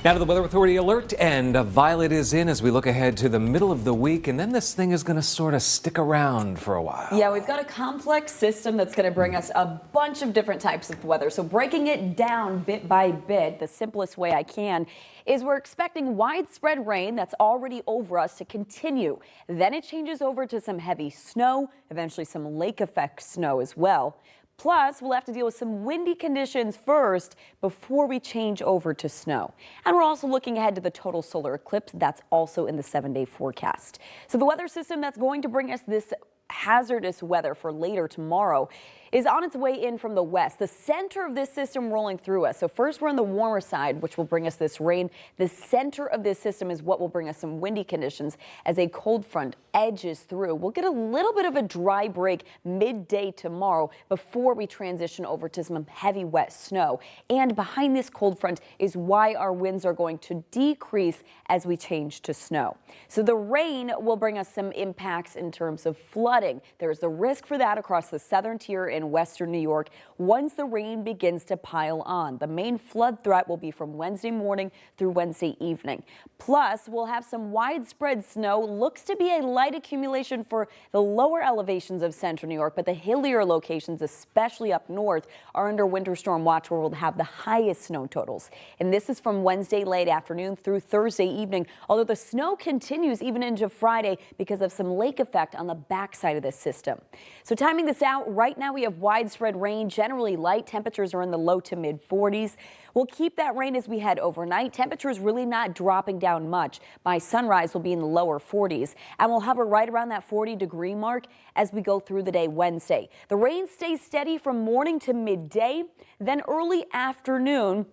Now to the Weather Authority alert, and violet is in as we look ahead to the middle of the week, and then this thing is going to sort of stick around for a while. Yeah, we've got a complex system that's going to bring us a bunch of different types of weather. So breaking it down bit by bit, the simplest way I can, is we're expecting widespread rain that's already over us to continue. Then it changes over to some heavy snow, eventually some lake effect snow as well. Plus, we'll have to deal with some windy conditions first before we change over to snow. And we're also looking ahead to the total solar eclipse that's also in the 7-day forecast. So the weather system that's going to bring us this hazardous weather for later tomorrow is on its way in from the west. The center of this system rolling through us. So first we're on the warmer side, which will bring us this rain. The center of this system is what will bring us some windy conditions as a cold front edges through. We'll get a little bit of a dry break midday tomorrow before we transition over to some heavy wet snow. And behind this cold front is why our winds are going to decrease as we change to snow. So the rain will bring us some impacts in terms of flooding. There's the risk for that across the southern tier in western New York once the rain begins to pile on. The main flood threat will be from Wednesday morning through Wednesday evening. Plus, we'll have some widespread snow. Looks to be a light accumulation for the lower elevations of central New York, but the hillier locations, especially up north, are under winter storm watch where we'll have the highest snow totals. And this is from Wednesday late afternoon through Thursday evening, although the snow continues even into Friday because of some lake effect on the backside of this system. So timing this out, right now we have widespread rain, generally light. Temperatures are in the low to mid 40s. We'll keep that rain as we head overnight. Temperatures really not dropping down much. By sunrise, we'll be in the lower 40s, and we'll hover right around that 40-degree mark as we go through the day Wednesday. The rain stays steady from morning to midday, then early afternoon.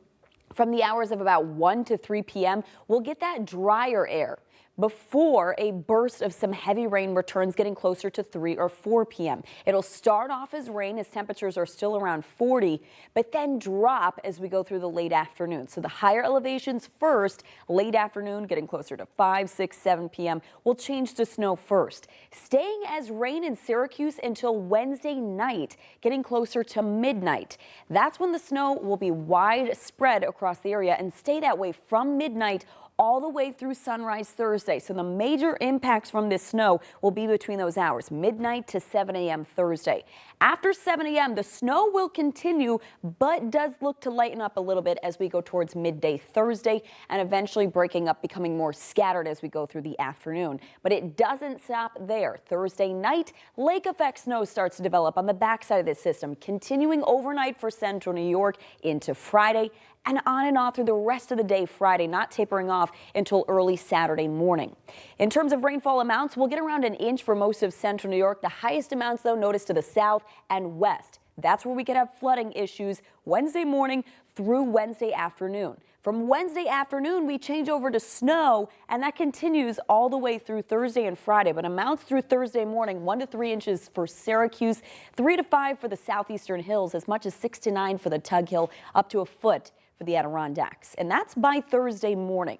From the hours of about 1 to 3 p.m., we'll get that drier air before a burst of some heavy rain returns getting closer to 3 or 4 p.m. It'll start off as rain as temperatures are still around 40, but then drop as we go through the late afternoon. So the higher elevations first, late afternoon getting closer to 5, 6, 7 p.m. will change to snow first, staying as rain in Syracuse until Wednesday night, getting closer to midnight. That's when the snow will be widespread across the area and stay that way from midnight all the way through sunrise Thursday. So the major impacts from this snow will be between those hours, midnight to 7 a.m. Thursday. After 7 a.m., the snow will continue, but does look to lighten up a little bit as we go towards midday Thursday and eventually breaking up, becoming more scattered as we go through the afternoon. But it doesn't stop there. Thursday night, lake effect snow starts to develop on the backside of this system, continuing overnight for central New York into Friday and on and off through the rest of the day Friday, not tapering off until early Saturday morning. In terms of rainfall amounts, we'll get around an inch for most of central New York. The highest amounts, though, noticed to the south and west. That's where we could have flooding issues Wednesday morning through Wednesday afternoon. From Wednesday afternoon, we change over to snow, and that continues all the way through Thursday and Friday. But amounts through Thursday morning, 1 to 3 inches for Syracuse, 3 to 5 for the southeastern hills, as much as 6 to 9 for the Tug Hill, up to a foot for the Adirondacks. And that's by Thursday morning.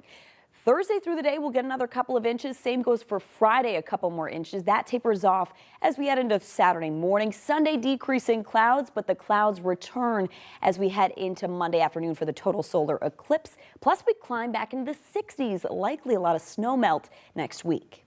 Thursday through the day, we'll get another couple of inches. Same goes for Friday, a couple more inches. That tapers off as we head into Saturday morning. Sunday, decreasing clouds, but the clouds return as we head into Monday afternoon for the total solar eclipse. Plus, we climb back into the 60s, likely a lot of snow melt next week.